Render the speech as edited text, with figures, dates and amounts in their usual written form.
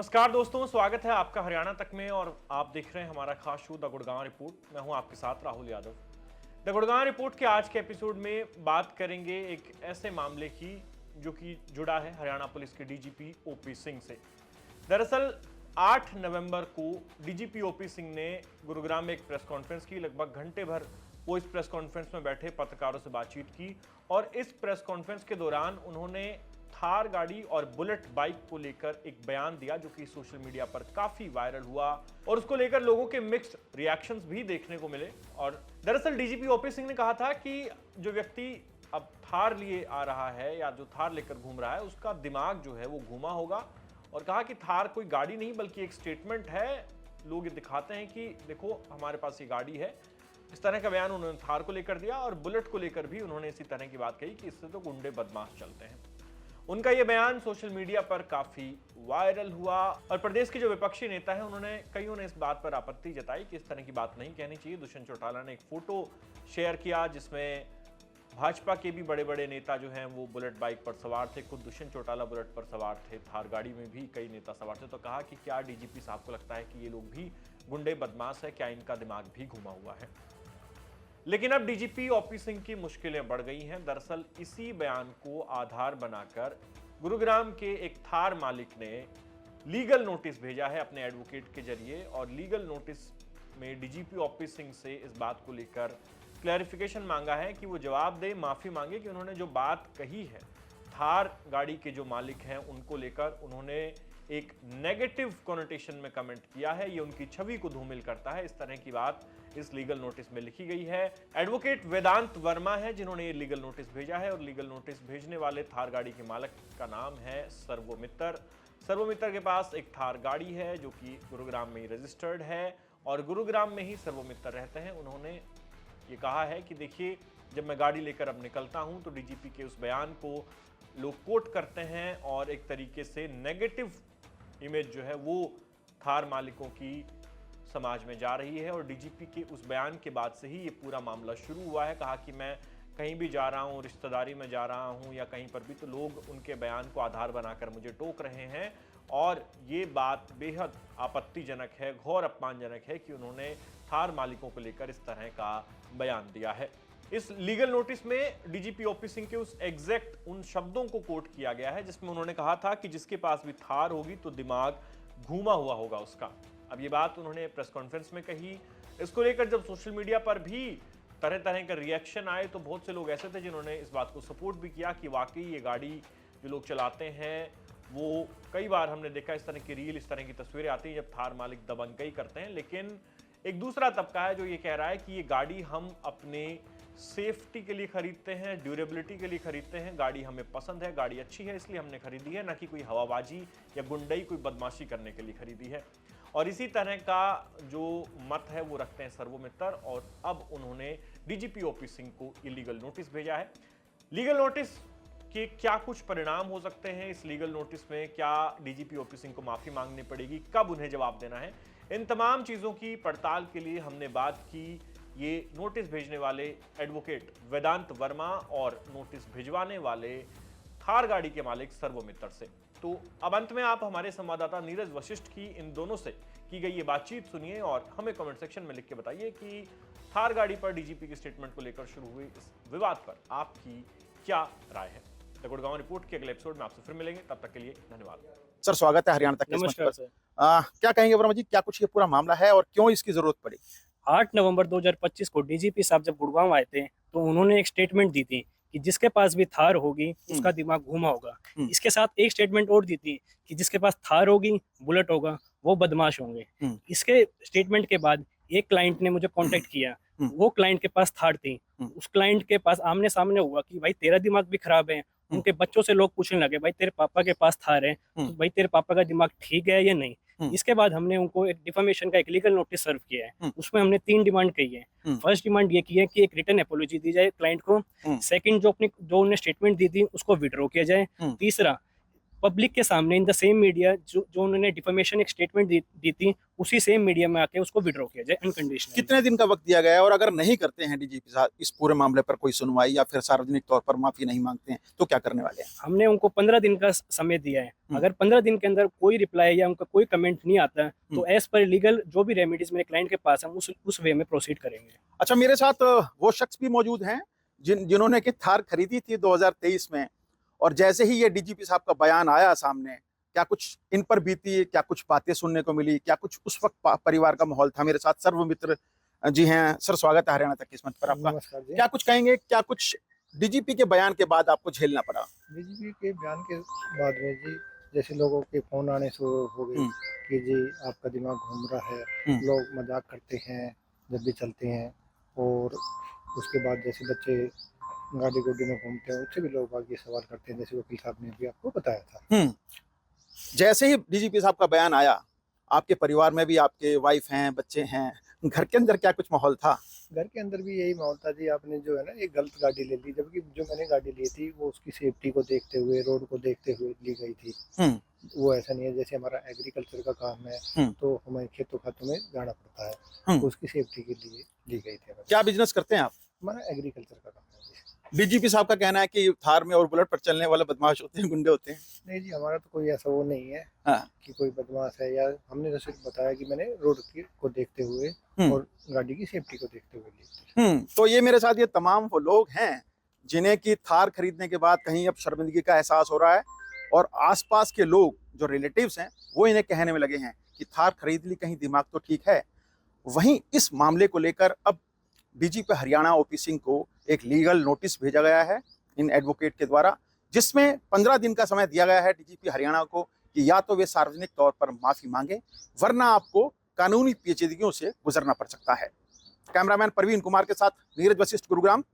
नमस्कार दोस्तों, स्वागत है आपका हरियाणा तक में और आप देख रहे हैं हमारा खास शो द गुड़गांव रिपोर्ट। मैं हूं आपके साथ राहुल यादव। द गुड़गांव रिपोर्ट के आज के एपिसोड में बात करेंगे एक ऐसे मामले की जो कि जुड़ा है हरियाणा पुलिस के डीजीपी ओपी सिंह से। दरअसल 8 नवंबर को डीजीपी ओपी सिंह ने गुरुग्राम में एक प्रेस कॉन्फ्रेंस की। लगभग घंटे भर वो इस प्रेस कॉन्फ्रेंस में बैठे पत्रकारों से बातचीत की और इस प्रेस कॉन्फ्रेंस के दौरान उन्होंने थार गाड़ी और बुलेट बाइक को लेकर एक बयान दिया जो कि सोशल मीडिया पर काफी वायरल हुआ और उसको लेकर लोगों के मिक्स्ड रिएक्शंस भी देखने को मिले। और दरअसल डीजीपी ओपी सिंह ने कहा था कि जो व्यक्ति अब थार लिए आ रहा है या जो थार लेकर घूम रहा है उसका दिमाग जो है वो घूमा होगा, और कहा कि थार कोई गाड़ी नहीं बल्कि एक स्टेटमेंट है। लोग ये दिखाते हैं कि देखो हमारे पास ये गाड़ी है। इस तरह का बयान उन्होंने थार को लेकर दिया और बुलेट को लेकर भी उन्होंने इसी तरह की बात कही कि इससे तो गुंडे बदमाश चलते हैं। उनका यह बयान सोशल मीडिया पर काफी वायरल हुआ और प्रदेश के जो विपक्षी नेता हैं उन्होंने कईयों ने इस बात पर आपत्ति जताई कि इस तरह की बात नहीं कहनी चाहिए। दुष्यंत चौटाला ने एक फोटो शेयर किया जिसमें भाजपा के भी बड़े बड़े नेता जो हैं वो बुलेट बाइक पर सवार थे। खुद दुष्यंत चौटाला बुलेट पर सवार थे, थार गाड़ी में भी कई नेता सवार थे। तो कहा कि क्या डीजीपी साहब को लगता है कि ये लोग भी गुंडे बदमाश है, क्या इनका दिमाग भी घुमा हुआ है। लेकिन अब डीजीपी ओपी सिंह की मुश्किलें बढ़ गई हैं। दरअसल इसी बयान को आधार बनाकर गुरुग्राम के एक थार मालिक ने लीगल नोटिस भेजा है अपने एडवोकेट के जरिए और लीगल नोटिस में डीजीपी ओपी सिंह से इस बात को लेकर क्लैरिफिकेशन मांगा है कि वो जवाब दे, माफी मांगे कि उन्होंने जो बात कही है थार गाड़ी के जो मालिक हैं उनको लेकर उन्होंने एक नेगेटिव कॉनोटेशन में कमेंट किया है, ये उनकी छवि को धूमिल करता है। इस तरह की बात इस लीगल नोटिस में लिखी गई है। एडवोकेट वेदांत वर्मा है जिन्होंने ये लीगल नोटिस भेजा है और लीगल नोटिस भेजने वाले थार गाड़ी के मालिक का नाम है सर्वोमित्र। सर्वोमित्र के पास एक थार गाड़ी है जो कि गुरुग्राम में ही रजिस्टर्ड है और गुरुग्राम में ही सर्वोमित्र रहते हैं। उन्होंने ये कहा है कि देखिए, जब मैं गाड़ी लेकर अब निकलता हूं तो डीजीपी के उस बयान को लोग कोट करते हैं और एक तरीके से नेगेटिव इमेज जो है वो थार मालिकों की समाज में जा रही है। और डीजीपी के उस बयान के बाद से ही ये पूरा मामला शुरू हुआ है। कहा कि मैं कहीं भी जा रहा हूँ, रिश्तेदारी में जा रहा हूँ या कहीं पर भी, तो लोग उनके बयान को आधार बनाकर मुझे टोक रहे हैं और ये बात बेहद आपत्तिजनक है, घोर अपमानजनक है कि उन्होंने थार मालिकों को लेकर इस तरह का बयान दिया है। इस लीगल नोटिस में डीजीपी ओपी सिंह के उस एग्जैक्ट उन शब्दों को कोट किया गया है जिसमें उन्होंने कहा था कि जिसके पास भी थार होगी तो दिमाग घूमा हुआ होगा उसका। अब ये बात उन्होंने प्रेस कॉन्फ्रेंस में कही। इसको लेकर जब सोशल मीडिया पर भी तरह तरह के रिएक्शन आए तो बहुत से लोग ऐसे थे जिन्होंने इस बात को सपोर्ट भी किया कि वाकई ये गाड़ी जो लोग चलाते हैं वो, कई बार हमने देखा इस तरह की रील, इस तरह की तस्वीरें आती हैं जब थार मालिक दबंगई करते हैं। लेकिन एक दूसरा तबका है जो ये कह रहा है कि ये गाड़ी हम अपने सेफ्टी के लिए खरीदते हैं, ड्यूरेबिलिटी के लिए खरीदते हैं, गाड़ी हमें पसंद है, गाड़ी अच्छी है इसलिए हमने खरीदी है, ना कि कोई हवाबाजी या गुंडई, कोई बदमाशी करने के लिए खरीदी है। और इसी तरह का जो मत है वो रखते हैं सर्वोमित्र और अब उन्होंने डीजीपी ओपी सिंह को इलीगल नोटिस भेजा है। लीगल नोटिस के क्या कुछ परिणाम हो सकते हैं, इस लीगल नोटिस में क्या डीजीपी ओपी सिंह को माफी मांगनी पड़ेगी, कब उन्हें जवाब देना है, इन तमाम चीजों की पड़ताल के लिए हमने बात की ये नोटिस भेजने वाले एडवोकेट वेदांत वर्मा और नोटिस भिजवाने वाले थार गाड़ी के मालिक सर्वोमित्र से। तो अब अंत में आप हमारे संवाददाता नीरज वशिष्ठ की इन दोनों से की गई ये बातचीत सुनिए और हमें कमेंट सेक्शन में लिख के बताइए कि थार गाड़ी पर डीजीपी के स्टेटमेंट को लेकर शुरू हुई इस विवाद पर आपकी क्या राय है। द गुड़गांव रिपोर्ट के अगले एपिसोड में आपसे फिर मिलेंगे, तब तक के लिए धन्यवाद। सर, स्वागत है हरियाणा तक के इस मंच नमस्कार पर। सर। क्या कहेंगे वर्मा जी, क्या कुछ ये पूरा मामला है और क्यों इसकी जरूरत पड़ी? 8 नवंबर 2025 को डीजीपी साहब जब गुड़गांव आए थे तो उन्होंने एक स्टेटमेंट दी थी कि जिसके पास भी थार होगी उसका दिमाग घूमा होगा। इसके साथ एक स्टेटमेंट और दी थी कि जिसके पास थार होगी, बुलेट होगा, वो बदमाश होंगे। इसके स्टेटमेंट के बाद एक क्लाइंट ने मुझे कांटेक्ट किया। वो क्लाइंट के पास थार थी। उस क्लाइंट के पास आमने सामने हुआ कि भाई तेरा दिमाग भी खराब है। उनके बच्चों से लोग पूछने लगे भाई तेरे पापा के पास थार है, तो भाई तेरे पापा का दिमाग ठीक है या नहीं। इसके बाद हमने उनको एक डिफेमेशन का एक लीगल नोटिस सर्व किया है। उसमें हमने 3 डिमांड कही है। फर्स्ट डिमांड ये की है कि एक रिटन अपॉलॉजी दी जाए क्लाइंट को। सेकंड, जो उन्होंने स्टेटमेंट दी थी उसको विड्रॉ किया जाए। तीसरा, पब्लिक के सामने इन द सेम मीडिया जो उन्होंने डिफेमेशन एक स्टेटमेंट दी थी, उसी सेम मीडिया में आके उसको विड्रॉ किया जाए अनकंडीशनल। कितने दिन का वक्त दिया गया है, और अगर नहीं करते हैं डीजीपी साहब इस पूरे मामले पर कोई सुनवाई या फिर सार्वजनिक तौर पर माफी नहीं मांगते हैं, तो क्या करने वाले हैं? हमने उनको 15 दिन का समय दिया है। अगर 15 दिन के अंदर कोई रिप्लाई या उनका कोई कमेंट नहीं आता तो एज पर लीगल जो भी रेमेडीज मेरे क्लाइंट के पास है उस वे में प्रोसीड करेंगे। अच्छा, मेरे साथ वो शख्स भी मौजूद हैं जिन्होंने कि थार खरीदी थी 2023 में, और जैसे ही ये डीजीपी साहब का बयान आया सामने, क्या कुछ इन पर बीती, क्या कुछ बातें सुनने को मिली, क्या कुछ उस वक्त परिवार का माहौल था? मेरे साथ सर्व मित्र जी हैं। सर, स्वागत है हरियाणा तक किस्मत पर आपका। नमस्कार जी। क्या कुछ कहेंगे, क्या कुछ डीजीपी के बयान के बाद आपको झेलना पड़ा? डीजीपी के बयान के बाद में जी जैसे लोगों के फोन आने शुरू हो गए कि जी आपका दिमाग घूम रहा है, लोग मजाक करते हैं जब भी चलते हैं, और उसके बाद जैसे बच्चे गाड़ी गुड्डी में घूमते हैं उससे भी लोग आगे सवाल करते हैं, जैसे वकील साहब ने भी आपको बताया था। जैसे ही डीजीपी साहब का बयान आया, आपके परिवार में भी आपके वाइफ हैं, बच्चे हैं, घर के अंदर क्या कुछ माहौल था? घर के अंदर भी यही माहौल था जी, आपने जो है ना एक गलत गाड़ी ले ली, जबकि जो मैंने गाड़ी ली थी वो उसकी सेफ्टी को देखते हुए, रोड को देखते हुए ली गई थी। वो ऐसा नहीं है, जैसे हमारा एग्रीकल्चर का काम है तो हमें खेतों खातों में जाना पड़ता है, तो उसकी सेफ्टी के लिए ली गई थी। क्या बिजनेस करते हैं आप? हमारा एग्रीकल्चर का काम है जी। डीजीपी साहब का कहना है कि थार में और बुलेट पर चलने वाले बदमाश होते हैं, गुंडे होते हैं। नहीं जी, हमारा तो कोई ऐसा वो नहीं है हाँ। कि कोई बदमाश है, या हमने तो सिर्फ बताया कि मैंने रोड को देखते हुए और गाड़ी की सेफ्टी को देखते हुए ली। तो ये मेरे साथ ये तमाम वो लोग हैं जिन्हें कि थार खरीदने के बाद कहीं अब शर्मिंदगी का एहसास हो रहा है, और आसपास के लोग जो रिलेटिव्स हैं वो इन्हें कहने में लगे हैं कि थार खरीद ली, कहीं दिमाग तो ठीक है। वहीं इस मामले को लेकर अब डीजीपी हरियाणा ओपी सिंह को एक लीगल नोटिस भेजा गया है इन एडवोकेट के द्वारा, जिसमें 15 दिन का समय दिया गया है डीजीपी हरियाणा को कि या तो वे सार्वजनिक तौर पर माफी मांगे, वरना आपको कानूनी पेचीदगियों से गुजरना पड़ सकता है। कैमरामैन परवीन कुमार के साथ नीरज वशिष्ठ, गुरुग्राम।